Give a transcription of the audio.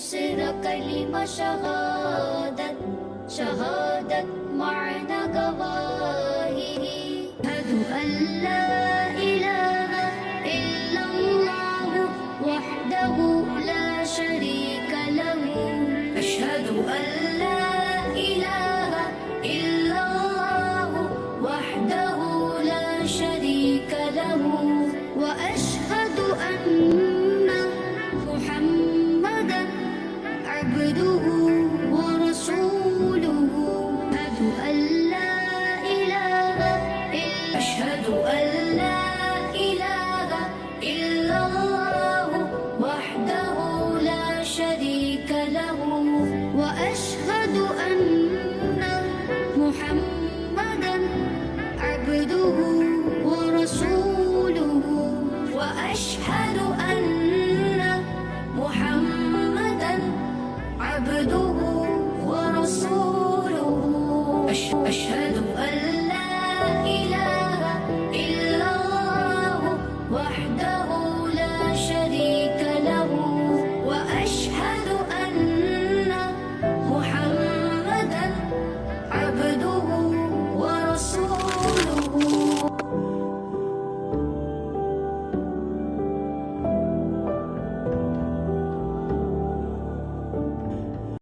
تكسر كلمة شهادة معنى قواهي. أشهد أن لا إله إلا الله وحده لا شريك له. أشهد أن لا إله إلا الله وحده لا شريك له. وأشهد أن محمدا عبده ورسوله. أشهد أن لا إله إلا الله وحده لا شريك